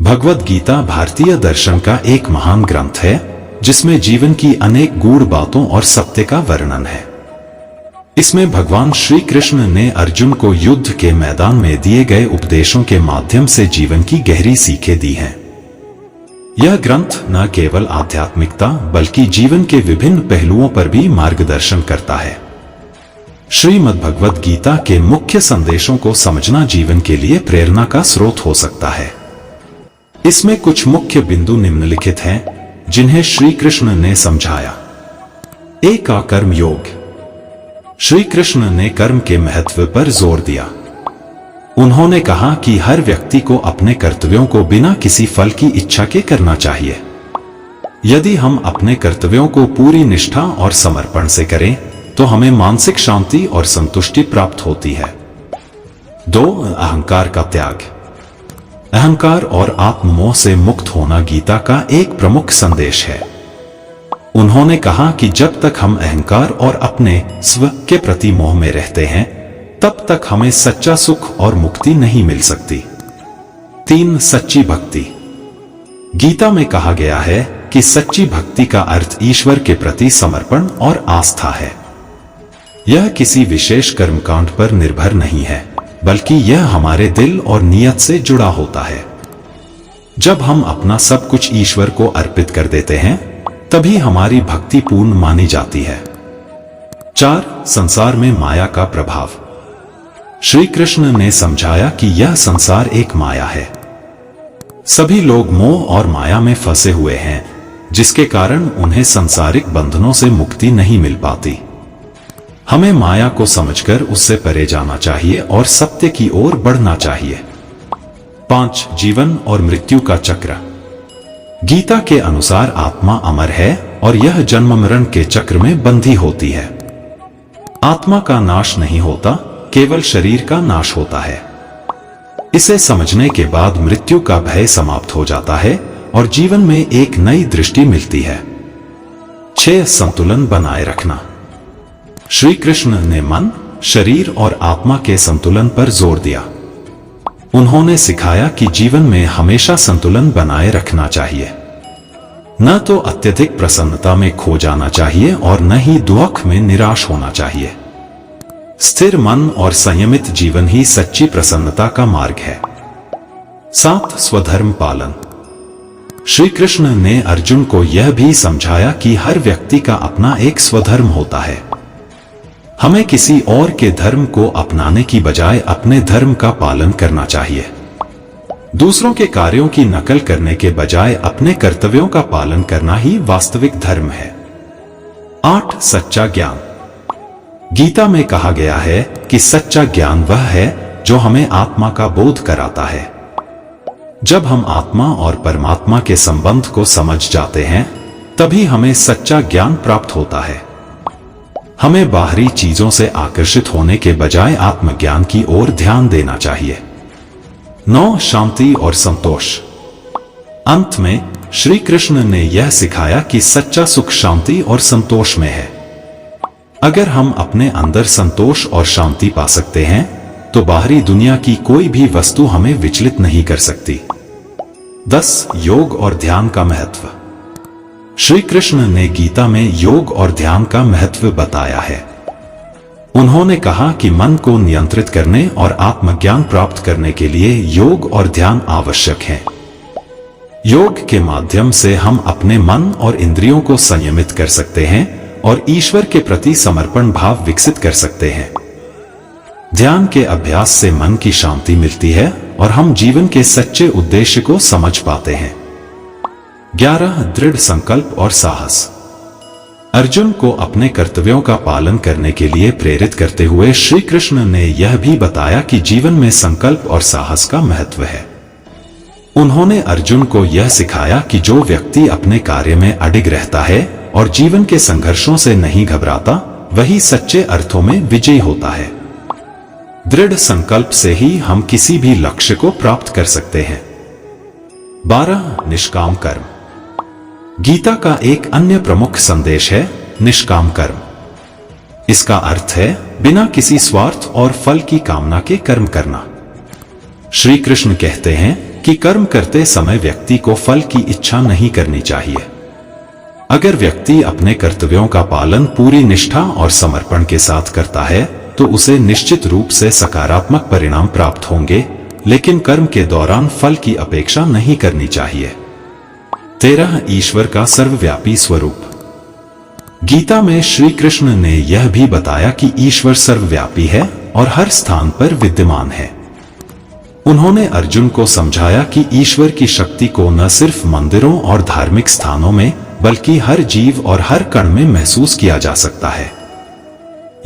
भगवद गीता भारतीय दर्शन का एक महान ग्रंथ है जिसमें जीवन की अनेक गूढ़ बातों और सत्य का वर्णन है। इसमें भगवान श्री कृष्ण ने अर्जुन को युद्ध के मैदान में दिए गए उपदेशों के माध्यम से जीवन की गहरी सीखें दी हैं। यह ग्रंथ न केवल आध्यात्मिकता बल्कि जीवन के विभिन्न पहलुओं पर भी मार्गदर्शन करता है। श्रीमद् भगवद गीता के मुख्य संदेशों को समझना जीवन के लिए प्रेरणा का स्रोत हो सकता है। इसमें कुछ मुख्य बिंदु निम्नलिखित हैं जिन्हें श्री कृष्ण ने समझाया। एक कर्म योग। श्री कृष्ण ने कर्म के महत्व पर जोर दिया। उन्होंने कहा कि हर व्यक्ति को अपने कर्तव्यों को बिना किसी फल की इच्छा के करना चाहिए। यदि हम अपने कर्तव्यों को पूरी निष्ठा और समर्पण से करें तो हमें मानसिक शांति और संतुष्टि प्राप्त होती है। 2. अहंकार का त्याग। अहंकार और आत्ममोह से मुक्त होना गीता का एक प्रमुख संदेश है। उन्होंने कहा कि जब तक हम अहंकार और अपने स्व के प्रति मोह में रहते हैं तब तक हमें सच्चा सुख और मुक्ति नहीं मिल सकती। 3. सच्ची भक्ति। गीता में कहा गया है कि सच्ची भक्ति का अर्थ ईश्वर के प्रति समर्पण और आस्था है। यह किसी विशेष कर्मकांड पर निर्भर नहीं है बल्कि यह हमारे दिल और नियत से जुड़ा होता है। जब हम अपना सब कुछ ईश्वर को अर्पित कर देते हैं तभी हमारी भक्ति पूर्ण मानी जाती है। 4. संसार में माया का प्रभाव। श्री कृष्ण ने समझाया कि यह संसार एक माया है। सभी लोग मोह और माया में फंसे हुए हैं जिसके कारण उन्हें सांसारिक बंधनों से मुक्ति नहीं मिल पाती। हमें माया को समझकर उससे परे जाना चाहिए और सत्य की ओर बढ़ना चाहिए। 5. जीवन और मृत्यु का चक्र। गीता के अनुसार आत्मा अमर है और यह जन्म मरण के चक्र में बंधी होती है। आत्मा का नाश नहीं होता, केवल शरीर का नाश होता है। इसे समझने के बाद मृत्यु का भय समाप्त हो जाता है और जीवन में एक नई दृष्टि मिलती है। 6. संतुलन बनाए रखना। श्री कृष्ण ने मन, शरीर और आत्मा के संतुलन पर जोर दिया। उन्होंने सिखाया कि जीवन में हमेशा संतुलन बनाए रखना चाहिए। न तो अत्यधिक प्रसन्नता में खो जाना चाहिए और न ही दुख में निराश होना चाहिए। स्थिर मन और संयमित जीवन ही सच्ची प्रसन्नता का मार्ग है। 7. स्वधर्म पालन। श्री कृष्ण ने अर्जुन को यह भी समझाया कि हर व्यक्ति का अपना एक स्वधर्म होता है। हमें किसी और के धर्म को अपनाने की बजाय अपने धर्म का पालन करना चाहिए। दूसरों के कार्यों की नकल करने के बजाय अपने कर्तव्यों का पालन करना ही वास्तविक धर्म है। 8. सच्चा ज्ञान। गीता में कहा गया है कि सच्चा ज्ञान वह है जो हमें आत्मा का बोध कराता है। जब हम आत्मा और परमात्मा के संबंध को समझ जाते हैं तभी हमें सच्चा ज्ञान प्राप्त होता है। हमें बाहरी चीजों से आकर्षित होने के बजाय आत्मज्ञान की ओर ध्यान देना चाहिए। 9. शांति और संतोष। अंत में श्री कृष्ण ने यह सिखाया कि सच्चा सुख शांति और संतोष में है। अगर हम अपने अंदर संतोष और शांति पा सकते हैं तो बाहरी दुनिया की कोई भी वस्तु हमें विचलित नहीं कर सकती। 10. योग और ध्यान का महत्व। श्री कृष्ण ने गीता में योग और ध्यान का महत्व बताया है। उन्होंने कहा कि मन को नियंत्रित करने और आत्मज्ञान प्राप्त करने के लिए योग और ध्यान आवश्यक है। योग के माध्यम से हम अपने मन और इंद्रियों को संयमित कर सकते हैं और ईश्वर के प्रति समर्पण भाव विकसित कर सकते हैं। ध्यान के अभ्यास से मन की शांति मिलती है और हम जीवन के सच्चे उद्देश्य को समझ पाते हैं। 11. दृढ़ संकल्प और साहस। अर्जुन को अपने कर्तव्यों का पालन करने के लिए प्रेरित करते हुए श्री कृष्ण ने यह भी बताया कि जीवन में संकल्प और साहस का महत्व है। उन्होंने अर्जुन को यह सिखाया कि जो व्यक्ति अपने कार्य में अडिग रहता है और जीवन के संघर्षों से नहीं घबराता वही सच्चे अर्थों में विजयी होता है। दृढ़ संकल्प से ही हम किसी भी लक्ष्य को प्राप्त कर सकते हैं। 12. निष्काम कर्म। गीता का एक अन्य प्रमुख संदेश है निष्काम कर्म। इसका अर्थ है बिना किसी स्वार्थ और फल की कामना के कर्म करना। श्री कृष्ण कहते हैं कि कर्म करते समय व्यक्ति को फल की इच्छा नहीं करनी चाहिए। अगर व्यक्ति अपने कर्तव्यों का पालन पूरी निष्ठा और समर्पण के साथ करता है तो उसे निश्चित रूप से सकारात्मक परिणाम प्राप्त होंगे, लेकिन कर्म के दौरान फल की अपेक्षा नहीं करनी चाहिए। 13 ईश्वर का सर्वव्यापी स्वरूप। गीता में श्री कृष्ण ने यह भी बताया कि ईश्वर सर्वव्यापी है और हर स्थान पर विद्यमान है। उन्होंने अर्जुन को समझाया कि ईश्वर की शक्ति को न सिर्फ मंदिरों और धार्मिक स्थानों में बल्कि हर जीव और हर कण में महसूस किया जा सकता है।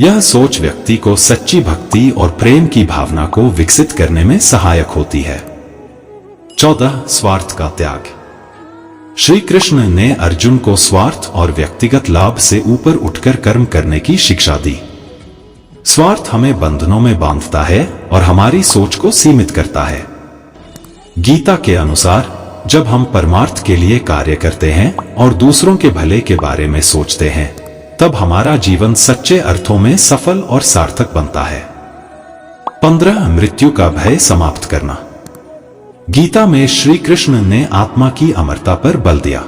यह सोच व्यक्ति को सच्ची भक्ति और प्रेम की भावना को विकसित करने में सहायक होती है। 14 स्वार्थ का त्याग। श्री कृष्ण ने अर्जुन को स्वार्थ और व्यक्तिगत लाभ से ऊपर उठकर कर्म करने की शिक्षा दी। स्वार्थ हमें बंधनों में बांधता है और हमारी सोच को सीमित करता है। गीता के अनुसार जब हम परमार्थ के लिए कार्य करते हैं और दूसरों के भले के बारे में सोचते हैं, तब हमारा जीवन सच्चे अर्थों में सफल और सार्थक बनता है। 15 मृत्यु का भय समाप्त करना। गीता में श्री कृष्ण ने आत्मा की अमरता पर बल दिया।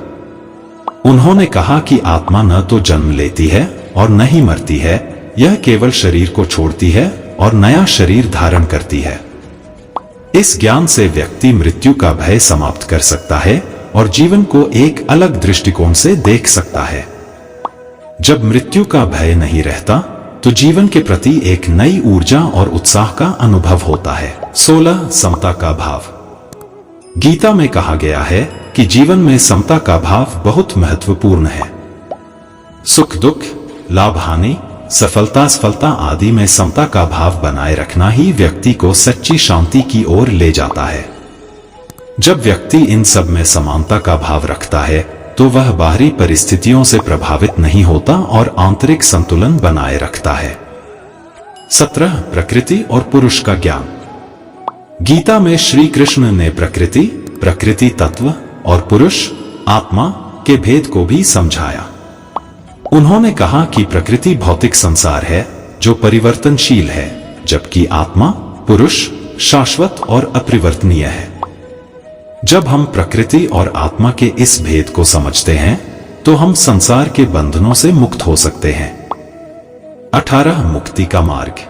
उन्होंने कहा कि आत्मा न तो जन्म लेती है और न ही मरती है, यह केवल शरीर को छोड़ती है और नया शरीर धारण करती है। इस ज्ञान से व्यक्ति मृत्यु का भय समाप्त कर सकता है और जीवन को एक अलग दृष्टिकोण से देख सकता है। जब मृत्यु का भय नहीं रहता तो जीवन के प्रति एक नई ऊर्जा और उत्साह का अनुभव होता है। 16 समता का भाव। गीता में कहा गया है कि जीवन में समता का भाव बहुत महत्वपूर्ण है। सुख दुख, लाभ हानि, सफलता असफलता आदि में समता का भाव बनाए रखना ही व्यक्ति को सच्ची शांति की ओर ले जाता है। जब व्यक्ति इन सब में समानता का भाव रखता है तो वह बाहरी परिस्थितियों से प्रभावित नहीं होता और आंतरिक संतुलन बनाए रखता है। 17 प्रकृति और पुरुष का ज्ञान। गीता में श्री कृष्ण ने प्रकृति, प्रकृति तत्व और पुरुष, आत्मा के भेद को भी समझाया। उन्होंने कहा कि प्रकृति भौतिक संसार है जो परिवर्तनशील है, जबकि आत्मा, पुरुष शाश्वत और अपरिवर्तनीय है। जब हम प्रकृति और आत्मा के इस भेद को समझते हैं तो हम संसार के बंधनों से मुक्त हो सकते हैं। 18 मुक्ति का मार्ग।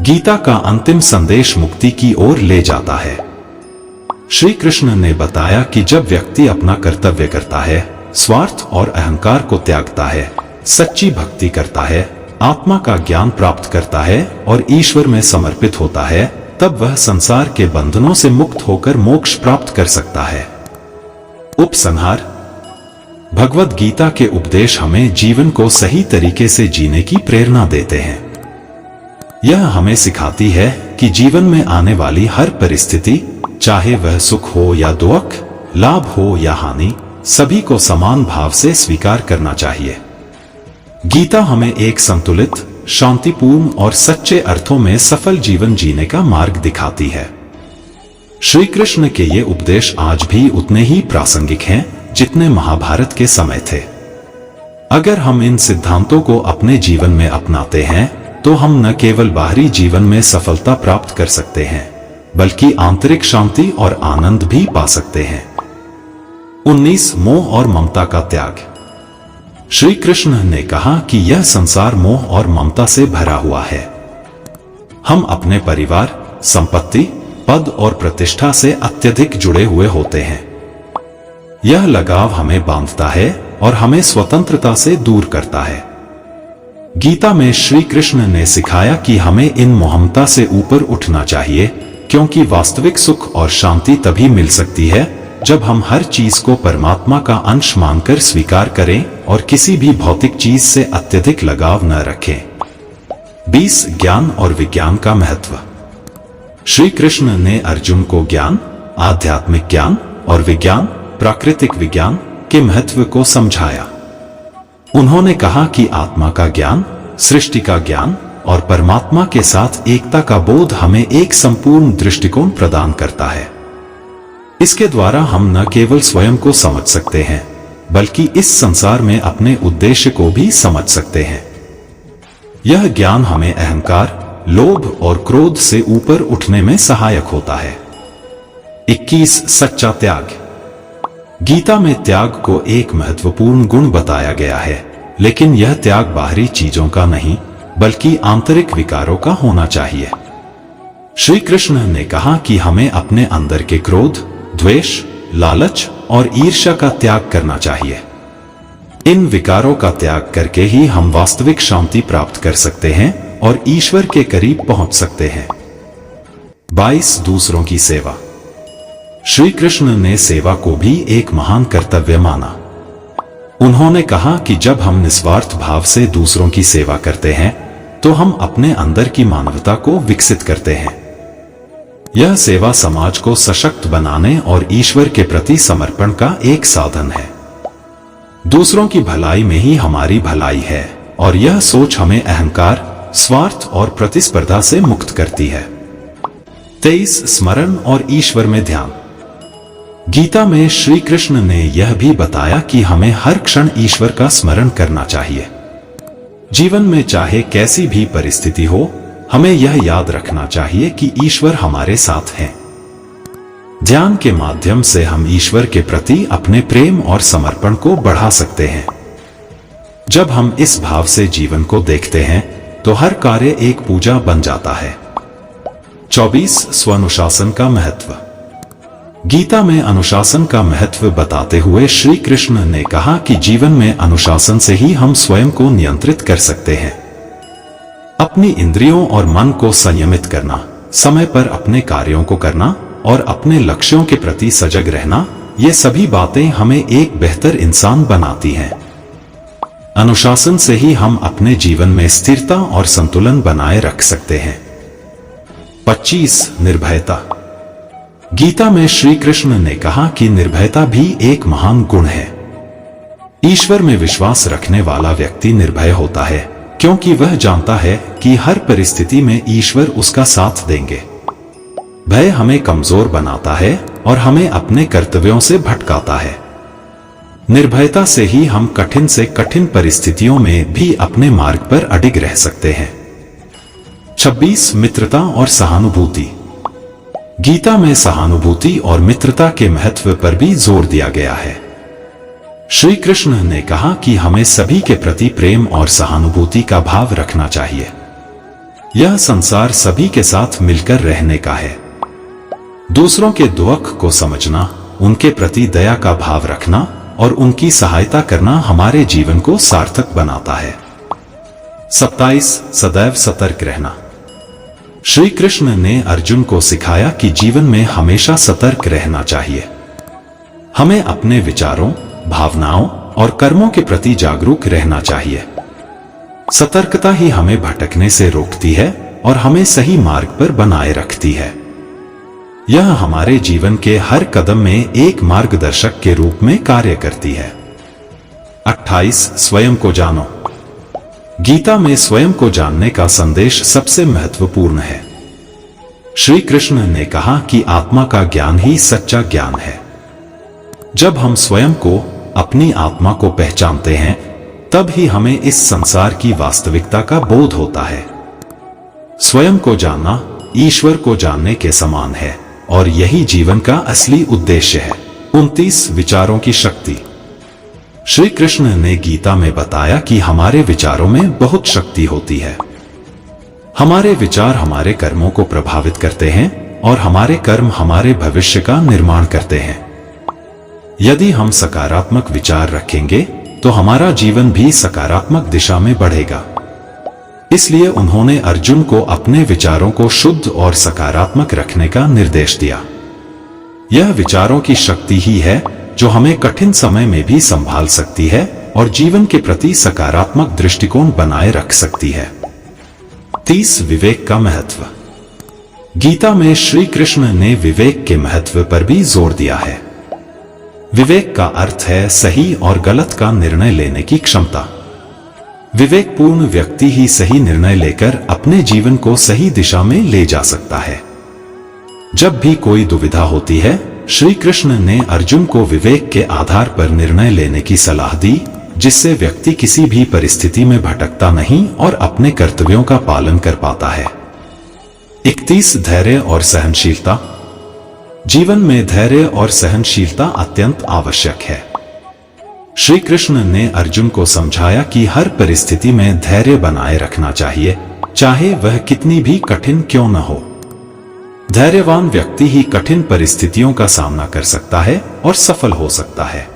गीता का अंतिम संदेश मुक्ति की ओर ले जाता है। श्री कृष्ण ने बताया कि जब व्यक्ति अपना कर्तव्य करता है, स्वार्थ और अहंकार को त्यागता है, सच्ची भक्ति करता है, आत्मा का ज्ञान प्राप्त करता है और ईश्वर में समर्पित होता है, तब वह संसार के बंधनों से मुक्त होकर मोक्ष प्राप्त कर सकता है। उपसंहार। भगवद गीता के उपदेश हमें जीवन को सही तरीके से जीने की प्रेरणा देते हैं। यह हमें सिखाती है कि जीवन में आने वाली हर परिस्थिति, चाहे वह सुख हो या दुख, लाभ हो या हानि, सभी को समान भाव से स्वीकार करना चाहिए। गीता हमें एक संतुलित, शांतिपूर्ण और सच्चे अर्थों में सफल जीवन जीने का मार्ग दिखाती है। श्री कृष्ण के ये उपदेश आज भी उतने ही प्रासंगिक हैं जितने महाभारत के समय थे। अगर हम इन सिद्धांतों को अपने जीवन में अपनाते हैं तो हम न केवल बाहरी जीवन में सफलता प्राप्त कर सकते हैं, बल्कि आंतरिक शांति और आनंद भी पा सकते हैं। 19 मोह और ममता का त्याग। श्री कृष्ण ने कहा कि यह संसार मोह और ममता से भरा हुआ है। हम अपने परिवार, संपत्ति, पद और प्रतिष्ठा से अत्यधिक जुड़े हुए होते हैं। यह लगाव हमें बांधता है और हमें स्वतंत्रता से दूर करता है। गीता में श्री कृष्ण ने सिखाया कि हमें इन मोहमता से ऊपर उठना चाहिए, क्योंकि वास्तविक सुख और शांति तभी मिल सकती है जब हम हर चीज को परमात्मा का अंश मानकर स्वीकार करें और किसी भी भौतिक चीज से अत्यधिक लगाव न रखें। 20 ज्ञान और विज्ञान का महत्व। श्री कृष्ण ने अर्जुन को ज्ञान, आध्यात्मिक ज्ञान और विज्ञान, प्राकृतिक विज्ञान के महत्व को समझाया। उन्होंने कहा कि आत्मा का ज्ञान, सृष्टि का ज्ञान और परमात्मा के साथ एकता का बोध हमें एक संपूर्ण दृष्टिकोण प्रदान करता है। इसके द्वारा हम न केवल स्वयं को समझ सकते हैं, बल्कि इस संसार में अपने उद्देश्य को भी समझ सकते हैं। यह ज्ञान हमें अहंकार, लोभ और क्रोध से ऊपर उठने में सहायक होता है। 21 सच्चा त्याग। गीता में त्याग को एक महत्वपूर्ण गुण बताया गया है, लेकिन यह त्याग बाहरी चीजों का नहीं बल्कि आंतरिक विकारों का होना चाहिए। श्री कृष्ण ने कहा कि हमें अपने अंदर के क्रोध, द्वेष, लालच और ईर्ष्या का त्याग करना चाहिए। इन विकारों का त्याग करके ही हम वास्तविक शांति प्राप्त कर सकते हैं और ईश्वर के करीब पहुंच सकते हैं। 22 दूसरों की सेवा। श्री कृष्ण ने सेवा को भी एक महान कर्तव्य माना। उन्होंने कहा कि जब हम निस्वार्थ भाव से दूसरों की सेवा करते हैं तो हम अपने अंदर की मानवता को विकसित करते हैं। यह सेवा समाज को सशक्त बनाने और ईश्वर के प्रति समर्पण का एक साधन है। दूसरों की भलाई में ही हमारी भलाई है और यह सोच हमें अहंकार, स्वार्थ और प्रतिस्पर्धा से मुक्त करती है। 23 स्मरण और ईश्वर में ध्यान। गीता में श्री कृष्ण ने यह भी बताया कि हमें हर क्षण ईश्वर का स्मरण करना चाहिए। जीवन में चाहे कैसी भी परिस्थिति हो, हमें यह याद रखना चाहिए कि ईश्वर हमारे साथ हैं। ध्यान के माध्यम से हम ईश्वर के प्रति अपने प्रेम और समर्पण को बढ़ा सकते हैं। जब हम इस भाव से जीवन को देखते हैं तो हर कार्य एक पूजा बन जाता है। 24 स्वानुशासन का महत्व। गीता में अनुशासन का महत्व बताते हुए श्री कृष्ण ने कहा कि जीवन में अनुशासन से ही हम स्वयं को नियंत्रित कर सकते हैं। अपनी इंद्रियों और मन को संयमित करना, समय पर अपने कार्यों को करना और अपने लक्ष्यों के प्रति सजग रहना, ये सभी बातें हमें एक बेहतर इंसान बनाती हैं। अनुशासन से ही हम अपने जीवन में स्थिरता और संतुलन बनाए रख सकते हैं। 25 निर्भयता। गीता में श्री कृष्ण ने कहा कि निर्भयता भी एक महान गुण है। ईश्वर में विश्वास रखने वाला व्यक्ति निर्भय होता है क्योंकि वह जानता है कि हर परिस्थिति में ईश्वर उसका साथ देंगे। भय हमें कमजोर बनाता है और हमें अपने कर्तव्यों से भटकाता है। निर्भयता से ही हम कठिन से कठिन परिस्थितियों में भी अपने मार्ग पर अडिग रह सकते हैं। 26 मित्रता और सहानुभूति। गीता में सहानुभूति और मित्रता के महत्व पर भी जोर दिया गया है। श्री कृष्ण ने कहा कि हमें सभी के प्रति प्रेम और सहानुभूति का भाव रखना चाहिए। यह संसार सभी के साथ मिलकर रहने का है। दूसरों के दुख को समझना, उनके प्रति दया का भाव रखना और उनकी सहायता करना हमारे जीवन को सार्थक बनाता है। 27 सदैव सतर्क रहना। श्री कृष्ण ने अर्जुन को सिखाया कि जीवन में हमेशा सतर्क रहना चाहिए। हमें अपने विचारों, भावनाओं और कर्मों के प्रति जागरूक रहना चाहिए। सतर्कता ही हमें भटकने से रोकती है और हमें सही मार्ग पर बनाए रखती है। यह हमारे जीवन के हर कदम में एक मार्गदर्शक के रूप में कार्य करती है। 28 स्वयं को जानो। गीता में स्वयं को जानने का संदेश सबसे महत्वपूर्ण है। श्री कृष्ण ने कहा कि आत्मा का ज्ञान ही सच्चा ज्ञान है। जब हम स्वयं को, अपनी आत्मा को पहचानते हैं, तब ही हमें इस संसार की वास्तविकता का बोध होता है। स्वयं को जानना ईश्वर को जानने के समान है और यही जीवन का असली उद्देश्य है। 29 विचारों की शक्ति। श्री कृष्ण ने गीता में बताया कि हमारे विचारों में बहुत शक्ति होती है। हमारे विचार हमारे कर्मों को प्रभावित करते हैं और हमारे कर्म हमारे भविष्य का निर्माण करते हैं। यदि हम सकारात्मक विचार रखेंगे तो हमारा जीवन भी सकारात्मक दिशा में बढ़ेगा। इसलिए उन्होंने अर्जुन को अपने विचारों को शुद्ध और सकारात्मक रखने का निर्देश दिया। यह विचारों की शक्ति ही है जो हमें कठिन समय में भी संभाल सकती है और जीवन के प्रति सकारात्मक दृष्टिकोण बनाए रख सकती है। 30 विवेक का महत्व। गीता में श्री कृष्ण ने विवेक के महत्व पर भी जोर दिया है। विवेक का अर्थ है सही और गलत का निर्णय लेने की क्षमता। विवेकपूर्ण व्यक्ति ही सही निर्णय लेकर अपने जीवन को सही दिशा में ले जा सकता है। जब भी कोई दुविधा होती है, श्री कृष्ण ने अर्जुन को विवेक के आधार पर निर्णय लेने की सलाह दी, जिससे व्यक्ति किसी भी परिस्थिति में भटकता नहीं और अपने कर्तव्यों का पालन कर पाता है। 31 धैर्य और सहनशीलता। जीवन में धैर्य और सहनशीलता अत्यंत आवश्यक है। श्री कृष्ण ने अर्जुन को समझाया कि हर परिस्थिति में धैर्य बनाए रखना चाहिए, चाहे वह कितनी भी कठिन क्यों न हो। धैर्यवान व्यक्ति ही कठिन परिस्थितियों का सामना कर सकता है और सफल हो सकता है।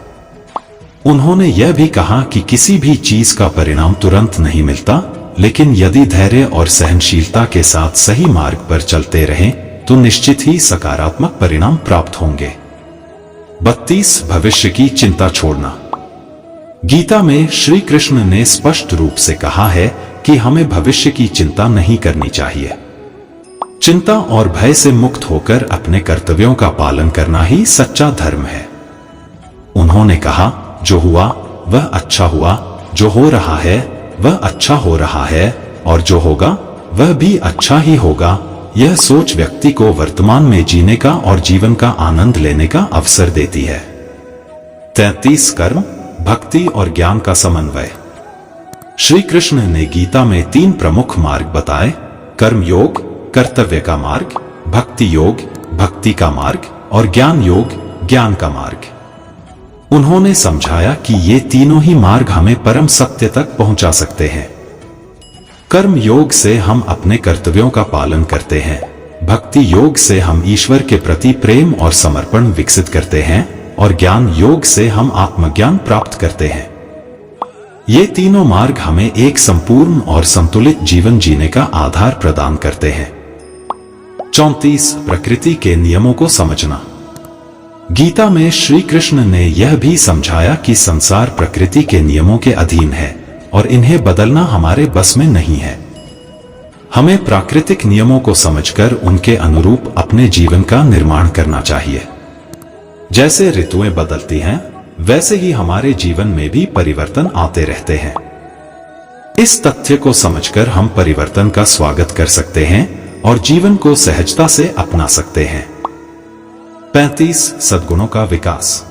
उन्होंने यह भी कहा कि किसी भी चीज का परिणाम तुरंत नहीं मिलता, लेकिन यदि धैर्य और सहनशीलता के साथ सही मार्ग पर चलते रहें तो निश्चित ही सकारात्मक परिणाम प्राप्त होंगे। 32 भविष्य की चिंता छोड़ना। गीता में श्री कृष्ण ने स्पष्ट रूप से कहा है कि हमें भविष्य की चिंता नहीं करनी चाहिए। चिंता और भय से मुक्त होकर अपने कर्तव्यों का पालन करना ही सच्चा धर्म है। उन्होंने कहा, जो हुआ वह अच्छा हुआ, जो हो रहा है वह अच्छा हो रहा है, और जो होगा वह भी अच्छा ही होगा। यह सोच व्यक्ति को वर्तमान में जीने का और जीवन का आनंद लेने का अवसर देती है। 33 कर्म, भक्ति और ज्ञान का समन्वय। श्री कृष्ण ने गीता में 3 प्रमुख मार्ग बताए: कर्म योग, कर्तव्य का मार्ग; भक्ति योग, भक्ति का मार्ग; और ज्ञान योग, ज्ञान का मार्ग। उन्होंने समझाया कि ये तीनों ही मार्ग हमें परम सत्य तक पहुंचा सकते हैं। कर्म योग से हम अपने कर्तव्यों का पालन करते हैं, भक्ति योग से हम ईश्वर के प्रति प्रेम और समर्पण विकसित करते हैं, और ज्ञान योग से हम आत्मज्ञान प्राप्त करते हैं। ये तीनों मार्ग हमें एक संपूर्ण और संतुलित जीवन जीने का आधार प्रदान करते हैं। 34 प्रकृति के नियमों को समझना। गीता में श्री कृष्ण ने यह भी समझाया कि संसार प्रकृति के नियमों के अधीन है और इन्हें बदलना हमारे बस में नहीं है। हमें प्राकृतिक नियमों को समझकर उनके अनुरूप अपने जीवन का निर्माण करना चाहिए। जैसे ऋतुएं बदलती हैं, वैसे ही हमारे जीवन में भी परिवर्तन आते रहते हैं। इस तथ्य को समझकर हम परिवर्तन का स्वागत कर सकते हैं और जीवन को सहजता से अपना सकते हैं। 35 सद्गुणों का विकास।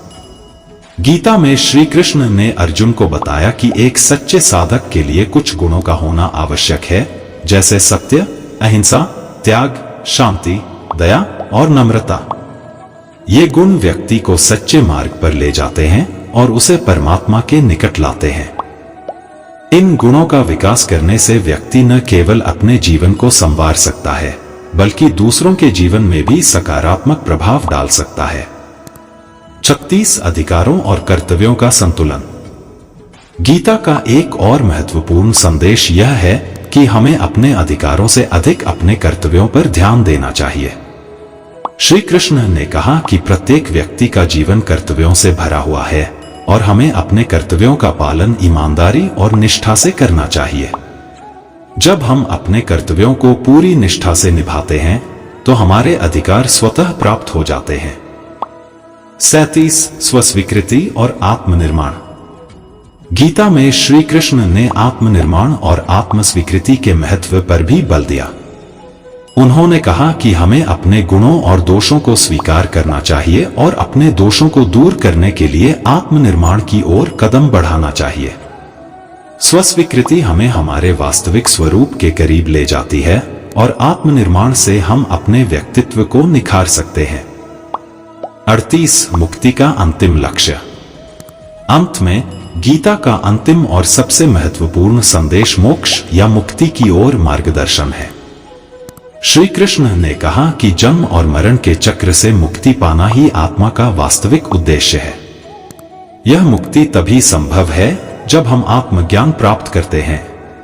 गीता में श्री कृष्ण ने अर्जुन को बताया कि एक सच्चे साधक के लिए कुछ गुणों का होना आवश्यक है, जैसे सत्य, अहिंसा, त्याग, शांति, दया और नम्रता। ये गुण व्यक्ति को सच्चे मार्ग पर ले जाते हैं और उसे परमात्मा के निकट लाते हैं। इन गुणों का विकास करने से व्यक्ति न केवल अपने जीवन को संवार सकता है, बल्कि दूसरों के जीवन में भी सकारात्मक प्रभाव डाल सकता है। 36 अधिकारों और कर्तव्यों का संतुलन। गीता का एक और महत्वपूर्ण संदेश यह है कि हमें अपने अधिकारों से अधिक अपने कर्तव्यों पर ध्यान देना चाहिए। श्री कृष्ण ने कहा कि प्रत्येक व्यक्ति का जीवन कर्तव्यों से भरा हुआ है और हमें अपने कर्तव्यों का पालन ईमानदारी और निष्ठा से करना चाहिए। जब हम अपने कर्तव्यों को पूरी निष्ठा से निभाते हैं तो हमारे अधिकार स्वतः प्राप्त हो जाते हैं। 37 स्वस्वीकृति और आत्मनिर्माण। गीता में श्री कृष्ण ने आत्मनिर्माण और आत्मस्वीकृति के महत्व पर भी बल दिया। उन्होंने कहा कि हमें अपने गुणों और दोषों को स्वीकार करना चाहिए और अपने दोषों को दूर करने के लिए आत्मनिर्माण की ओर कदम बढ़ाना चाहिए। स्वस्वीकृति हमें हमारे वास्तविक स्वरूप के करीब ले जाती है और आत्मनिर्माण से हम अपने व्यक्तित्व को निखार सकते हैं। 38 मुक्ति का अंतिम लक्ष्य। अंत में गीता का अंतिम और सबसे महत्वपूर्ण संदेश मोक्ष या मुक्ति की ओर मार्गदर्शन है। श्री कृष्ण ने कहा कि जन्म और मरण के चक्र से मुक्ति पाना ही आत्मा का वास्तविक उद्देश्य है। यह मुक्ति तभी संभव है जब हम आत्मज्ञान प्राप्त करते हैं,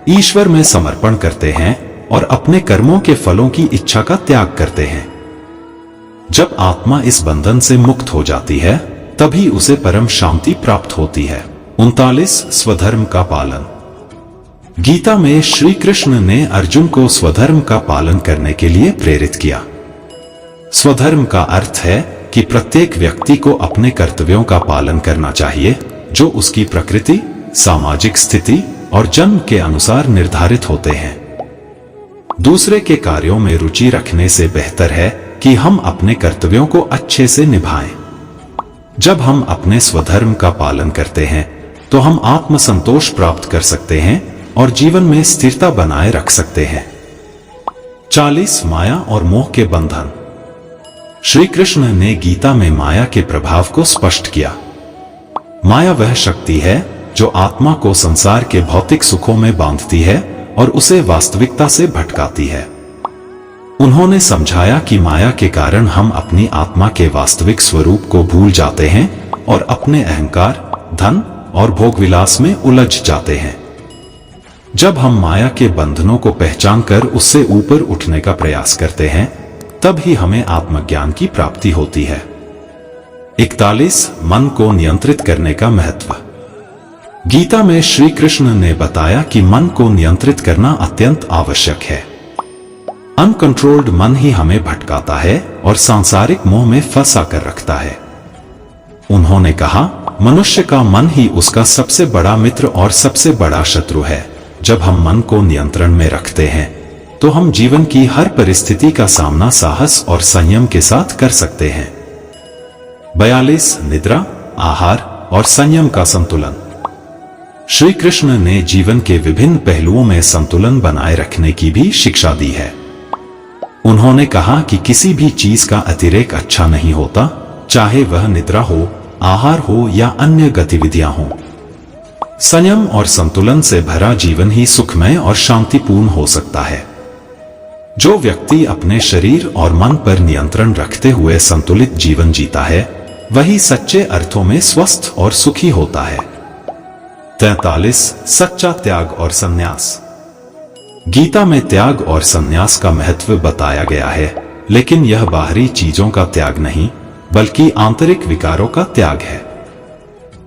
ईश्वर में समर्पण करते हैं और अपने कर्मों के फलों की इच्छा का त्याग करते हैं। जब आत्मा इस बंधन से मुक्त हो जाती है, तभी उसे परम शांति प्राप्त होती है। 39 स्वधर्म का पालन। गीता में श्री कृष्ण ने अर्जुन को स्वधर्म का पालन करने के लिए प्रेरित किया। स्वधर्म का अर्थ है कि प्रत्येक व्यक्ति को अपने कर्तव्यों का पालन करना चाहिए, जो उसकी प्रकृति, सामाजिक स्थिति और जन्म के अनुसार निर्धारित होते हैं। दूसरे के कार्यों में रुचि रखने से बेहतर है कि हम अपने कर्तव्यों को अच्छे से निभाएं। जब हम अपने स्वधर्म का पालन करते हैं तो हम आत्मसंतोष प्राप्त कर सकते हैं और जीवन में स्थिरता बनाए रख सकते हैं। 40 माया और मोह के बंधन। श्री कृष्ण ने गीता में माया के प्रभाव को स्पष्ट किया। माया वह शक्ति है जो आत्मा को संसार के भौतिक सुखों में बांधती है और उसे वास्तविकता से भटकाती है। उन्होंने समझाया कि माया के कारण हम अपनी आत्मा के वास्तविक स्वरूप को भूल जाते हैं और अपने अहंकार, धन और भोगविलास में उलझ जाते हैं। जब हम माया के बंधनों को पहचानकर उससे ऊपर उठने का प्रयास करते हैं, तब ही हमें आत्मज्ञान की प्राप्ति होती है। 41 मन को नियंत्रित करने का महत्व। गीता में श्री कृष्ण ने बताया कि मन को नियंत्रित करना अत्यंत आवश्यक है। अनकंट्रोल्ड मन ही हमें भटकाता है और सांसारिक मोह में फंसा कर रखता है। उन्होंने कहा, मनुष्य का मन ही उसका सबसे बड़ा मित्र और सबसे बड़ा शत्रु है। जब हम मन को नियंत्रण में रखते हैं तो हम जीवन की हर परिस्थिति का सामना साहस और संयम के साथ कर सकते हैं। 42 निद्रा, आहार और संयम का संतुलन। श्री कृष्ण ने जीवन के विभिन्न पहलुओं में संतुलन बनाए रखने की भी शिक्षा दी है। उन्होंने कहा कि किसी भी चीज का अतिरेक अच्छा नहीं होता, चाहे वह निद्रा हो, आहार हो या अन्य गतिविधियां हों। संयम और संतुलन से भरा जीवन ही सुखमय और शांतिपूर्ण हो सकता है। जो व्यक्ति अपने शरीर और मन पर नियंत्रण रखते हुए संतुलित जीवन जीता है, वही सच्चे अर्थों में स्वस्थ और सुखी होता है। 43 सच्चा त्याग और संन्यास। गीता में त्याग और संन्यास का महत्व बताया गया है, लेकिन यह बाहरी चीजों का त्याग नहीं, बल्कि आंतरिक विकारों का त्याग है।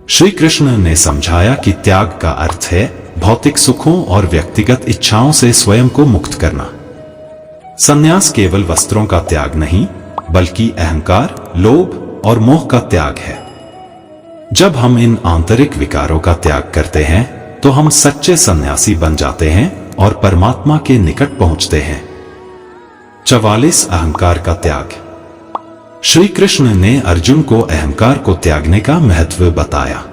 श्री कृष्ण ने समझाया कि त्याग का अर्थ है भौतिक सुखों और व्यक्तिगत इच्छाओं से स्वयं को मुक्त करना। संन्यास केवल वस्त्रों का त्याग नहीं, बल्कि अहंकार, लोभ और मोह का त्याग है। जब हम इन आंतरिक विकारों का त्याग करते हैं तो हम सच्चे सन्यासी बन जाते हैं और परमात्मा के निकट पहुंचते हैं। 44 अहंकार का त्याग। श्री कृष्ण ने अर्जुन को अहंकार को त्यागने का महत्व बताया।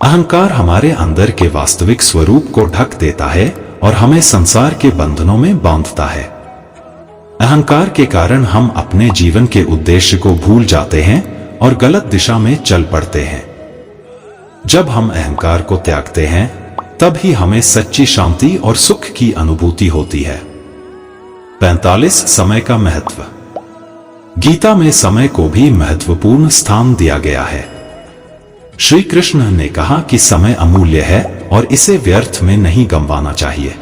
अहंकार हमारे अंदर के वास्तविक स्वरूप को ढक देता है और हमें संसार के बंधनों में बांधता है। अहंकार के कारण हम अपने जीवन के उद्देश्य को भूल जाते हैं और गलत दिशा में चल पड़ते हैं। जब हम अहंकार को त्यागते हैं, तब ही हमें सच्ची शांति और सुख की अनुभूति होती है। 45 समय का महत्व। गीता में समय को भी महत्वपूर्ण स्थान दिया गया है। श्री कृष्ण ने कहा कि समय अमूल्य है और इसे व्यर्थ में नहीं गंवाना चाहिए।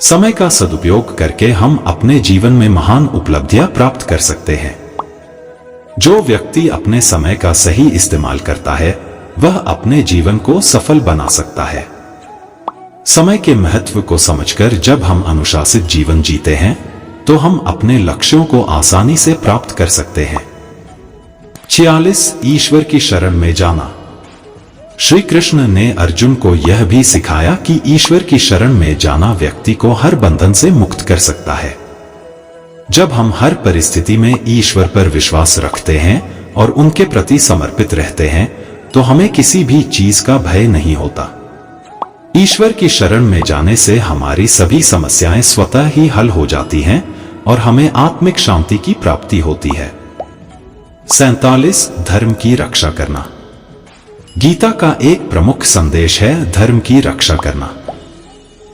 समय का सदुपयोग करके हम अपने जीवन में महान उपलब्धियां प्राप्त कर सकते हैं। जो व्यक्ति अपने समय का सही इस्तेमाल करता है, वह अपने जीवन को सफल बना सकता है। समय के महत्व को समझकर जब हम अनुशासित जीवन जीते हैं, तो हम अपने लक्ष्यों को आसानी से प्राप्त कर सकते हैं। 46 ईश्वर की शरण में जाना। श्री कृष्ण ने अर्जुन को यह भी सिखाया कि ईश्वर की शरण में जाना व्यक्ति को हर बंधन से मुक्त कर सकता है। जब हम हर परिस्थिति में ईश्वर पर विश्वास रखते हैं और उनके प्रति समर्पित रहते हैं, तो हमें किसी भी चीज का भय नहीं होता। ईश्वर की शरण में जाने से हमारी सभी समस्याएं स्वतः ही हल हो जाती हैं और हमें आत्मिक शांति की प्राप्ति होती है। 47 धर्म की रक्षा करना। गीता का एक प्रमुख संदेश है धर्म की रक्षा करना।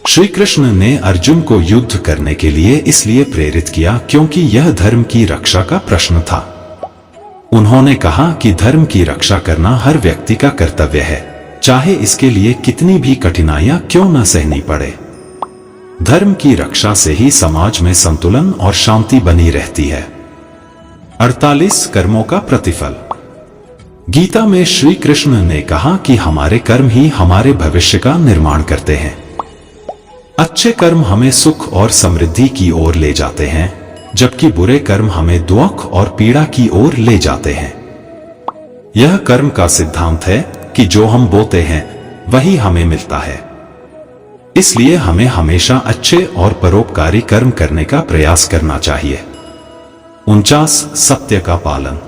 श्री कृष्ण ने अर्जुन को युद्ध करने के लिए इसलिए प्रेरित किया क्योंकि यह धर्म की रक्षा का प्रश्न था। उन्होंने कहा कि धर्म की रक्षा करना हर व्यक्ति का कर्तव्य है, चाहे इसके लिए कितनी भी कठिनाइयां क्यों न सहनी पड़े। धर्म की रक्षा से ही समाज में संतुलन और शांति बनी रहती है। 48 कर्मों का प्रतिफल। गीता में श्री कृष्ण ने कहा कि हमारे कर्म ही हमारे भविष्य का निर्माण करते हैं। अच्छे कर्म हमें सुख और समृद्धि की ओर ले जाते हैं, जबकि बुरे कर्म हमें दुख और पीड़ा की ओर ले जाते हैं। यह कर्म का सिद्धांत है कि जो हम बोते हैं वही हमें मिलता है। इसलिए हमें हमेशा अच्छे और परोपकारी कर्म करने का प्रयास करना चाहिए। 49 सत्य का पालन।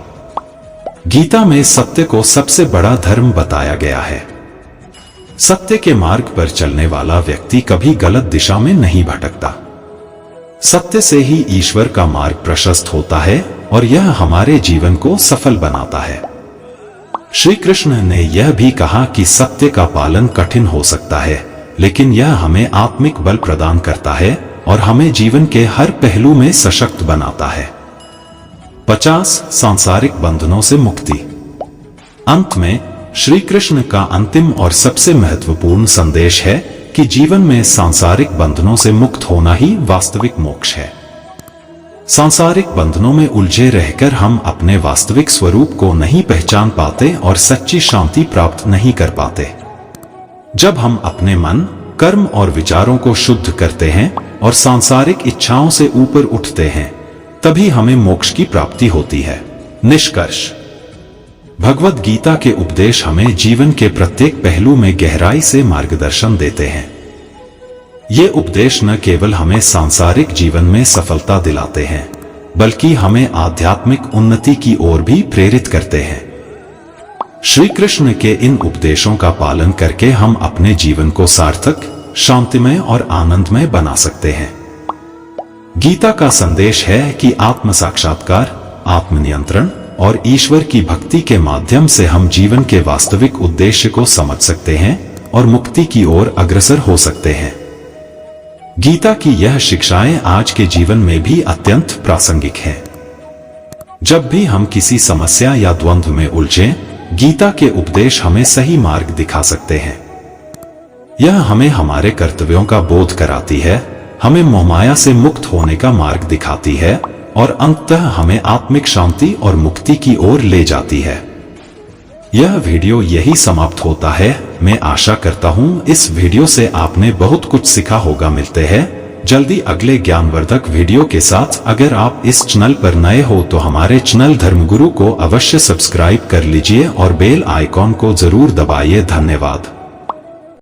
गीता में सत्य को सबसे बड़ा धर्म बताया गया है। सत्य के मार्ग पर चलने वाला व्यक्ति कभी गलत दिशा में नहीं भटकता। सत्य से ही ईश्वर का मार्ग प्रशस्त होता है और यह हमारे जीवन को सफल बनाता है। श्री कृष्ण ने यह भी कहा कि सत्य का पालन कठिन हो सकता है, लेकिन यह हमें आत्मिक बल प्रदान करता है और हमें जीवन के हर पहलू में सशक्त बनाता है। 50 सांसारिक बंधनों से मुक्ति। अंत में श्री कृष्ण का अंतिम और सबसे महत्वपूर्ण संदेश है कि जीवन में सांसारिक बंधनों से मुक्त होना ही वास्तविक मोक्ष है। सांसारिक बंधनों में उलझे रहकर हम अपने वास्तविक स्वरूप को नहीं पहचान पाते और सच्ची शांति प्राप्त नहीं कर पाते। जब हम अपने मन, कर्म और विचारों को शुद्ध करते हैं और सांसारिक इच्छाओं से ऊपर उठते हैं, तभी हमें मोक्ष की प्राप्ति होती है। निष्कर्ष, भगवद गीता के उपदेश हमें जीवन के प्रत्येक पहलू में गहराई से मार्गदर्शन देते हैं। ये उपदेश न केवल हमें सांसारिक जीवन में सफलता दिलाते हैं, बल्कि हमें आध्यात्मिक उन्नति की ओर भी प्रेरित करते हैं। श्री कृष्ण के इन उपदेशों का पालन करके हम अपने जीवन को सार्थक, शांतिमय और आनंदमय बना सकते हैं। गीता का संदेश है कि आत्म साक्षात्कार, आत्मनियंत्रण और ईश्वर की भक्ति के माध्यम से हम जीवन के वास्तविक उद्देश्य को समझ सकते हैं और मुक्ति की ओर अग्रसर हो सकते हैं। गीता की यह शिक्षाएं आज के जीवन में भी अत्यंत प्रासंगिक हैं। जब भी हम किसी समस्या या द्वंद्व में उलझें, गीता के उपदेश हमें सही मार्ग दिखा सकते हैं। यह हमें हमारे कर्तव्यों का बोध कराती है, हमें मोहमाया से मुक्त होने का मार्ग दिखाती है और अंततः हमें आत्मिक शांति और मुक्ति की ओर ले जाती है। यह वीडियो यही समाप्त होता है। मैं आशा करता हूं इस वीडियो से आपने बहुत कुछ सीखा होगा। मिलते हैं जल्दी अगले ज्ञानवर्धक वीडियो के साथ। अगर आप इस चैनल पर नए हो तो हमारे चैनल धर्मगुरु को अवश्य सब्सक्राइब कर लीजिए और बेल आइकॉन को जरूर दबाइए। धन्यवाद।